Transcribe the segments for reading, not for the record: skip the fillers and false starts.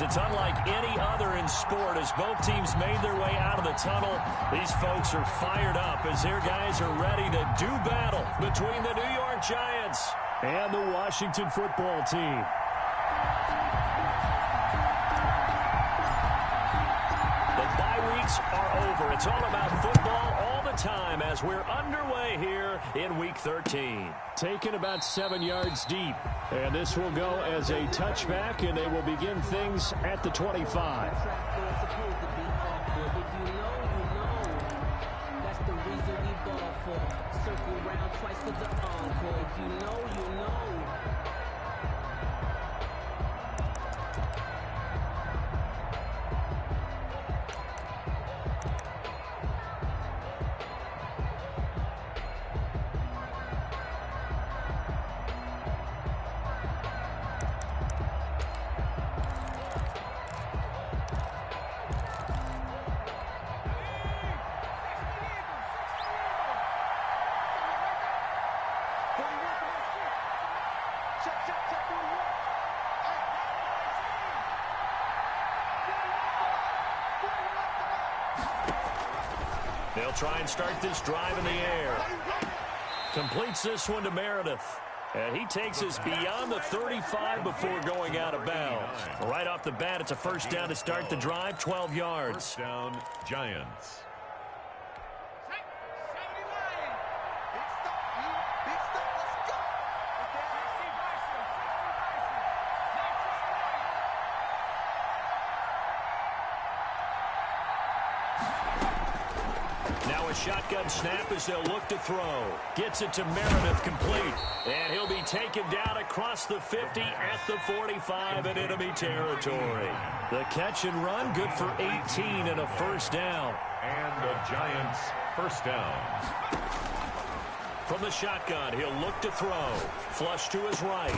It's unlike any other in sport as both teams made their way out of the tunnel. These folks are fired up as their guys are ready to do battle between the New York Giants and the Washington football team. The bye weeks are over. It's all about football all the time as we're underway here in Week 13. Taken about 7 yards deep. And this will go as a touchback, and they will begin things at the 25. They'll try and start this drive in the air. Completes this one to Meredith. And he takes us beyond the 35 before going out of bounds. Right off the bat, it's a first down to start the drive, 12 yards. First down, Giants. Shotgun snap as they'll look to throw. Gets it to Meredith, complete. And he'll be taken down across the 50 at the 45 in enemy territory. The catch and run, good for 18 and a first down. And the Giants first down. From the shotgun, he'll look to throw. Flush to his right.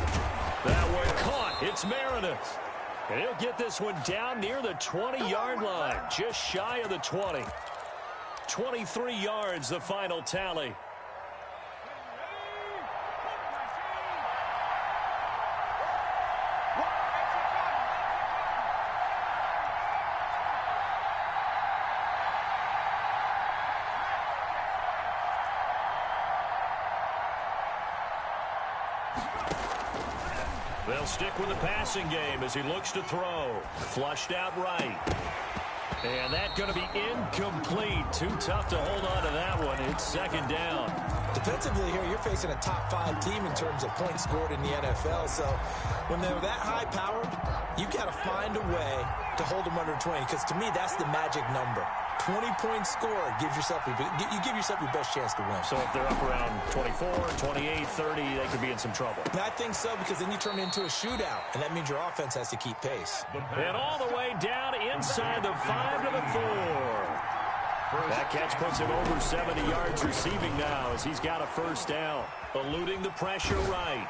That one caught. It's Meredith. And he'll get this one down near the 20-yard line, just shy of the 20. 23 yards, the final tally. They'll stick with the passing game as he looks to throw. Flushed out right. And that's going to be incomplete. Too tough to hold on to that one. It's second down. Defensively here, you're facing a top-5 team in terms of points scored in the NFL. So when they're that high-powered, you got to find a way to hold them under 20. Because to me, that's the magic number. 20-point score gives yourself you give yourself your best chance to win. So if they're up around 24, 28, 30, they could be in some trouble. And I think so, because then you turn it into a shootout, and that means your offense has to keep pace. And all the way down inside the 5 to the 4. That catch puts him over 70 yards receiving now as he's got a first down. Eluding the pressure right.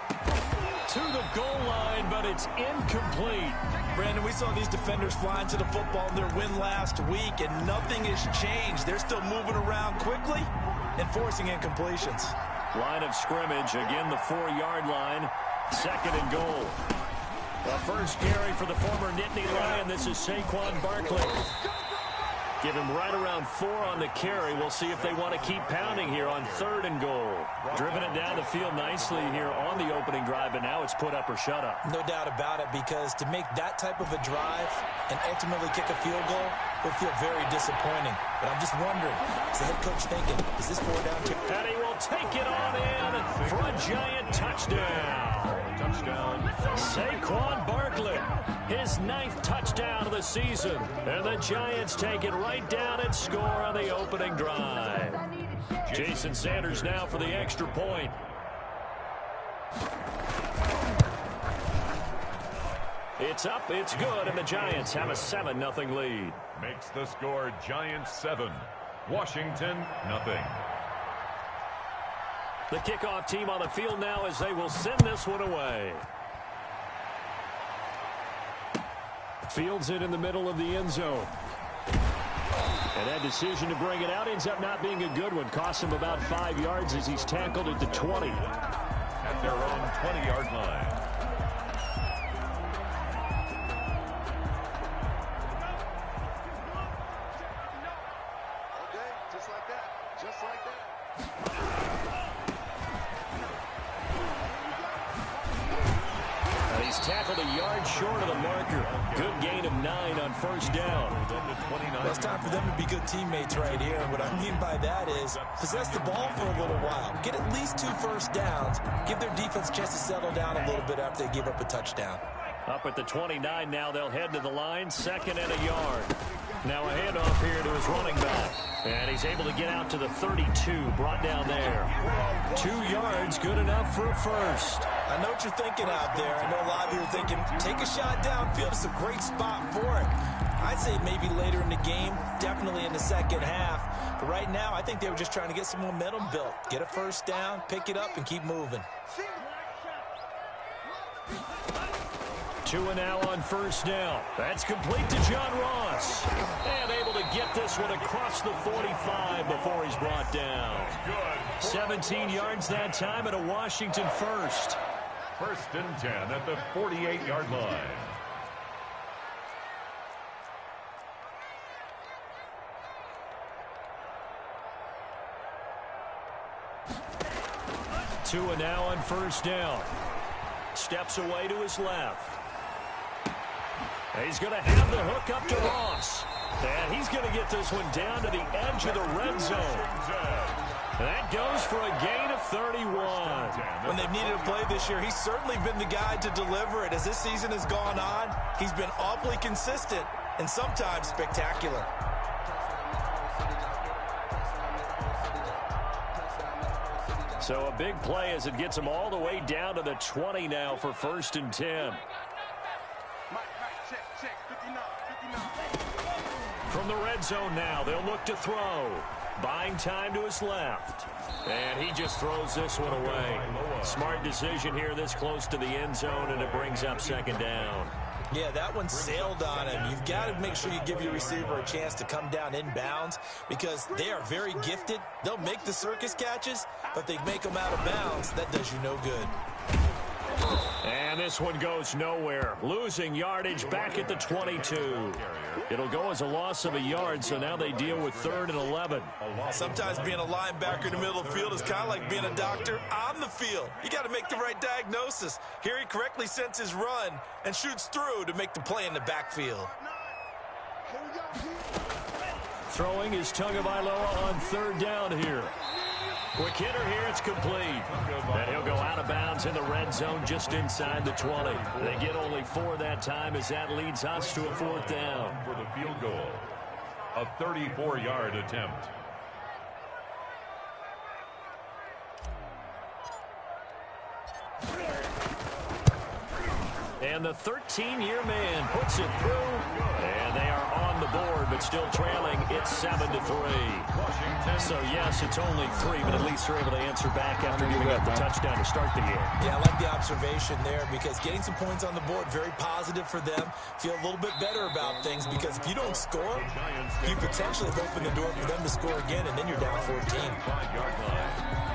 To the goal line, but it's incomplete. Brandon, we saw these defenders flying to the football in their win last week, and nothing has changed. They're still moving around quickly and forcing incompletions. Line of scrimmage, again the 4-yard line. Second and goal. The first carry for the former Nittany Lion. This is Saquon Barkley. Give him right around 4 on the carry. We'll see if they want to keep pounding here on 3rd and goal. Driven it down the field nicely here on the opening drive, and now it's put up or shut up. No doubt about it, because to make that type of a drive and ultimately kick a field goal would feel very disappointing. But I'm just wondering, is the head coach thinking, is this 4 down? And he will take it on in for a Giant touchdown. Touchdown. Saquon Barkley, his 9th touchdown of the season. And the Giants take it right down and score on the opening drive. Jason Sanders now for the extra point. It's up, it's good, and the Giants have a 7-0 lead. Makes the score Giants 7, Washington nothing. The kickoff team on the field now as they will send this one away. Fields it in the middle of the end zone. And that decision to bring it out ends up not being a good one. Costs him about 5 yards as he's tackled at the 20. At their own 20-yard line. short of the marker. Good gain of 9 on first down. Well, it's time for them to be good teammates right here. And what I mean by that is possess the ball for a little while. Get at least 2 first downs. Give their defense a chance to settle down a little bit after they give up a touchdown. Up at the 29 now, they'll head to the line, 2nd and a yard. Now a handoff here to his running back. And he's able to get out to the 32, brought down there. 2 yards, good enough for a first. I know what you're thinking out there. I know a lot of you are thinking, take a shot downfield. It's a great spot for it. I'd say maybe later in the game, definitely in the second half. But right now, I think they were just trying to get some momentum built. Get a first down, pick it up, and keep moving. 2 now on first down. That's complete to John Ross. And able to get this one across the 45 before he's brought down. 17 yards that time and a Washington first. 1st and 10 at the 48-yard line. Tua now on first down. Steps away to his left. He's going to have the hook up to Ross. And he's going to get this one down to the edge of the red zone. That goes for a gain of 31. When they've needed a play this year, he's certainly been the guy to deliver it. As this season has gone on, he's been awfully consistent and sometimes spectacular. So a big play as it gets him all the way down to the 20 now for 1st and 10. From the red zone now, they'll look to throw. Buying time to his left. And he just throws this one away. Smart decision here this close to the end zone, and it brings up 2nd down. Yeah, that one sailed on him. You've got to make sure you give your receiver a chance to come down inbounds because they are very gifted. They'll make the circus catches, but they make them out of bounds. That does you no good. And this one goes nowhere. Losing yardage back at the 22. It'll go as a loss of a yard, so now they deal with 3rd and 11. Sometimes being a linebacker in the middle of the field is kind of like being a doctor on the field. You got to make the right diagnosis. Here he correctly senses run and shoots through to make the play in the backfield. Throwing is Tagovailoa on 3rd down here. Quick hitter here, it's complete. And he'll go out of bounds in the red zone just inside the 20. They get only 4 that time as that leads us to a 4th down. For the field goal, a 34-yard attempt. And the 13-year man puts it through. And they are on the board, but still trailing. It's 7-3. So, yes, it's only 3, but at least they're able to answer back after giving up the touchdown to start the game. Yeah, I like the observation there because getting some points on the board, very positive for them. Feel a little bit better about things because if you don't score, you potentially have opened the door for them to score again, and then you're down 14. 5-yard line.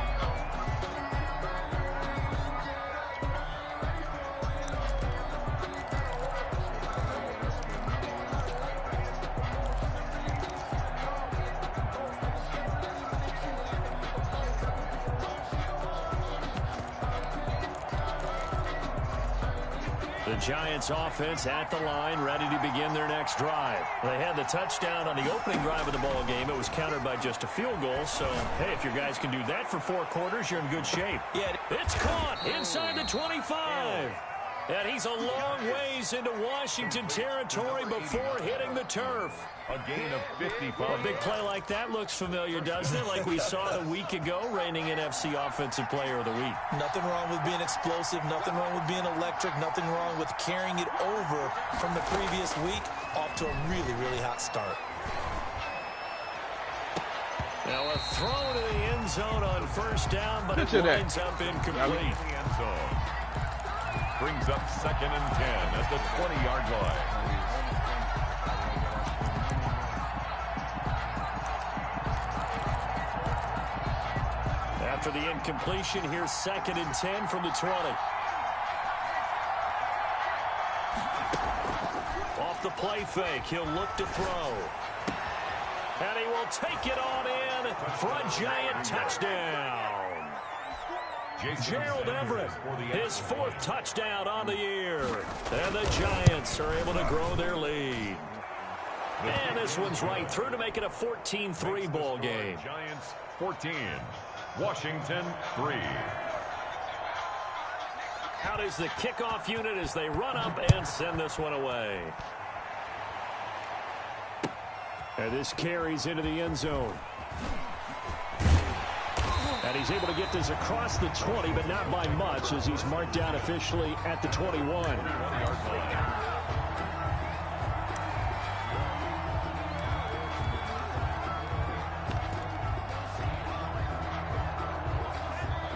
The Giants offense at the line, ready to begin their next drive. They had the touchdown on the opening drive of the ball game. It was countered by just a field goal. So, hey, if your guys can do that for 4 quarters, you're in good shape. Yeah, it's caught inside the 25. And he's a long ways into Washington territory before hitting the turf. A gain of 55. A big play like that looks familiar, doesn't it? Like we saw it a week ago, reigning NFC Offensive Player of the Week. Nothing wrong with being explosive. Nothing wrong with being electric. Nothing wrong with carrying it over from the previous week off to a really, really hot start. Now a throw to the end zone on first down, but it winds up incomplete. Brings up 2nd and 10 at the 20-yard line. After the incompletion, here's 2nd and 10 from the 20. Off the play fake, he'll look to throw. And he will take it on in for a giant touchdown. Gerald Everett, his 4th touchdown on the year. And the Giants are able to grow their lead. And this one's right through to make it a 14-3 ball game. Giants 14, Washington 3. Out is the kickoff unit as they run up and send this one away. And this carries into the end zone. And he's able to get this across the 20, but not by much, as he's marked down officially at the 21.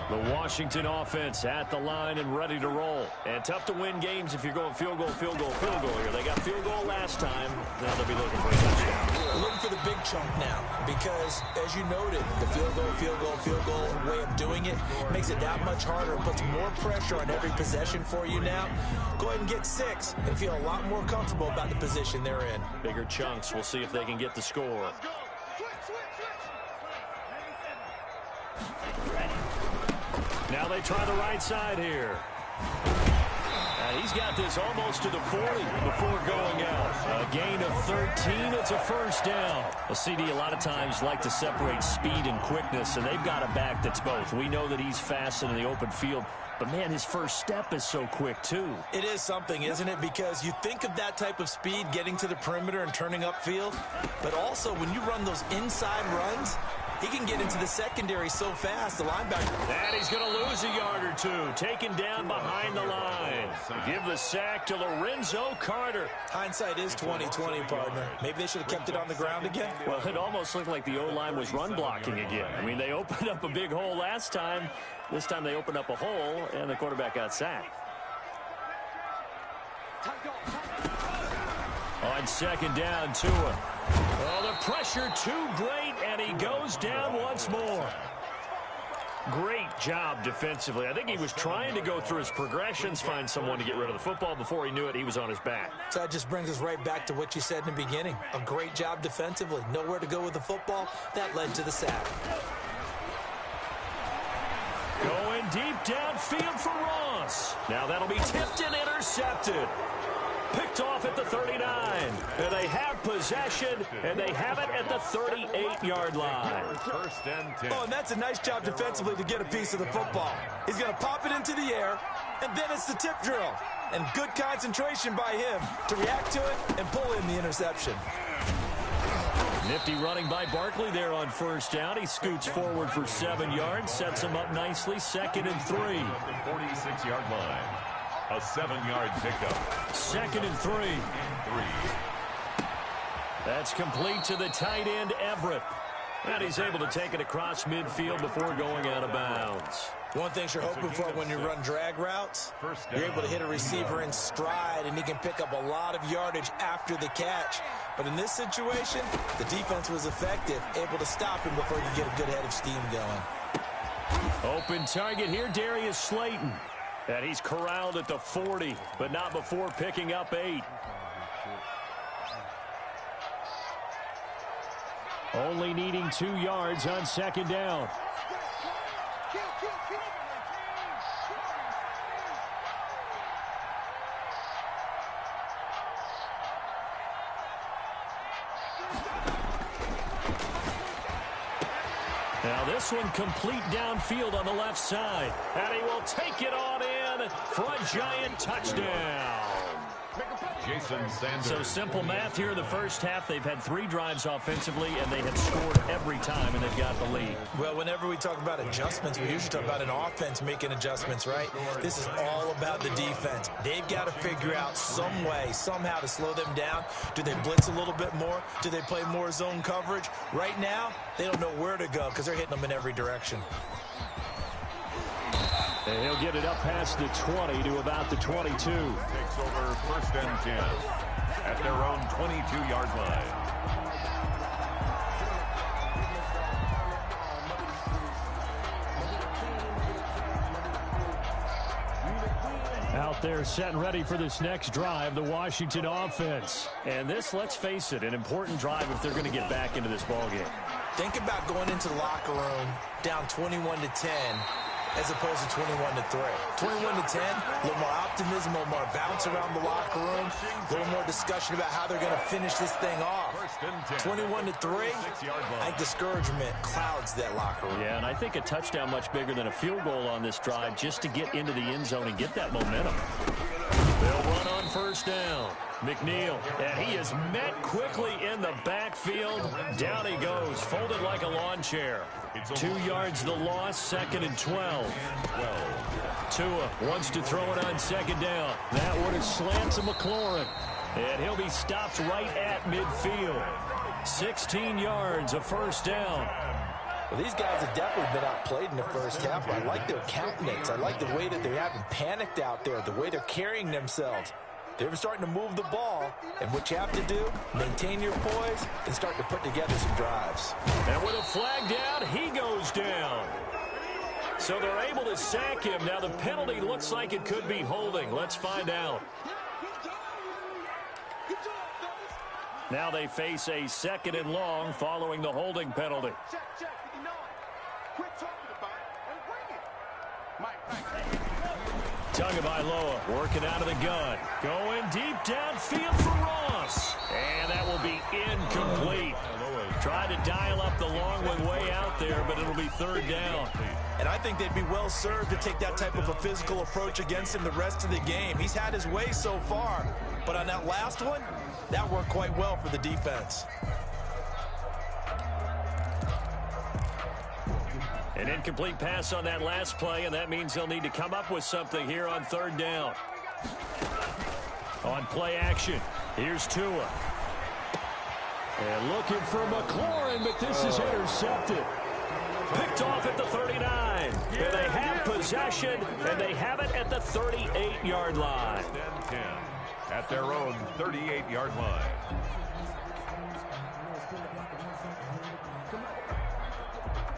The Washington offense at the line and ready to roll. And tough to win games if you're going field goal, field goal, field goal here. They got field goal last time. Now they'll be looking for a touchdown. We're looking for the big chunk now because, as you noted, the field goal, field goal, field goal way of doing it makes it that much harder and puts more pressure on every possession for you now. Go ahead and get 6 and feel a lot more comfortable about the position they're in. Bigger chunks. We'll see if they can get the score. Now they try the right side here. And he's got this almost to the 40 before going out. A gain of 13. It's a first down. A CD a lot of times like to separate speed and quickness, and they've got a back that's both. We know that he's fast in the open field, but, man, his first step is so quick, too. It is something, isn't it? Because you think of that type of speed getting to the perimeter and turning upfield, but also when you run those inside runs, he can get into the secondary so fast, the linebacker. And he's going to lose a yard or two. Taken down behind the line. Give the sack to Lorenzo Carter. Hindsight is 20/20, partner. Maybe they should have kept it on the ground again. Well, it almost looked like the O-line was run blocking again. I mean, they opened up a big hole last time. This time they opened up a hole, and the quarterback got sacked. On second down, Tua. Oh, the pressure too great, and he goes down once more. Great job defensively. I think he was trying to go through his progressions, find someone to get rid of the football. Before he knew it, he was on his back. So that just brings us right back to what you said in the beginning. A great job defensively. Nowhere to go with the football. That led to the sack. Going deep downfield for Ross. Now that'll be tipped and intercepted. Picked off at the 39. And they have possession, and they have it at the 38-yard line. First and 10. Oh, and that's a nice job defensively to get a piece of the football. He's going to pop it into the air, and then it's the tip drill. And good concentration by him to react to it and pull in the interception. Nifty running by Barkley there on first down. He scoots forward for 7 yards, sets him up nicely, 2nd and 3. 46-yard line. A 7-yard pickup. 2nd and 3. That's complete to the tight end, Everett. And he's able to take it across midfield before going out of bounds. One thing you're hoping for when you run drag routes, you're able to hit a receiver in stride, and he can pick up a lot of yardage after the catch. But in this situation, the defense was effective, able to stop him before he could get a good head of steam going. Open target here, Darius Slayton. And he's corralled at the 40, but not before picking up 8. Only needing 2 yards on second down. Now this one complete downfield on the left side. And he will take it on in for a Giant touchdown. Jason Sanders. So simple math here in the first half. They've had 3 drives offensively, and they have scored every time, and they've got the lead. Well, whenever we talk about adjustments, we usually talk about an offense making adjustments, right? This is all about the defense. They've got to figure out some way, somehow to slow them down. Do they blitz a little bit more? Do they play more zone coverage? Right now, they don't know where to go because they're hitting them in every direction. And he'll get it up past the 20 to about the 22. Takes over first and 10 at their own 22-yard line. Out there set and ready for this next drive, the Washington offense. And this, let's face it, an important drive if they're going to get back into this ballgame. Think about going into the locker room down 21-10. as opposed to 21-3. 21-10, a little more optimism, a little more bounce around the locker room, a little more discussion about how they're going to finish this thing off. 21-3, I think discouragement clouds that locker room. Yeah, and I think a touchdown much bigger than a field goal on this drive just to get into the end zone and get that momentum. They'll run on first down. McNeil, and he is met quickly in the backfield. Down he goes, folded like a lawn chair. 2 yards the loss, 2nd and 12. Tua wants to throw it on 2nd down. That one is slant to McLaurin, and he'll be stopped right at midfield. 16 yards, a first down. Well, these guys have definitely been outplayed in the first half. I like their countenance. I like the way that they haven't panicked out there, the way they're carrying themselves. They're starting to move the ball, and what you have to do, maintain your poise and start to put together some drives. And with a flag down, he goes down. So they're able to sack him. Now the penalty looks like it could be holding. Let's find out. Now they face a 2nd and long following the holding penalty. Tagovailoa working out of the gun. Going deep downfield for Ross. And that will be incomplete. Tried to dial up the long one way out there, but it'll be 3rd down. And I think they'd be well served to take that type of a physical approach against him the rest of the game. He's had his way so far, but on that last one, that worked quite well for the defense. An incomplete pass on that last play, and that means they'll need to come up with something here on 3rd down. On play action, here's Tua. And looking for McLaurin, but this is intercepted. Picked off at the 39. And they have possession, and they have it at the 38-yard line. 10-10 at their own 38-yard line.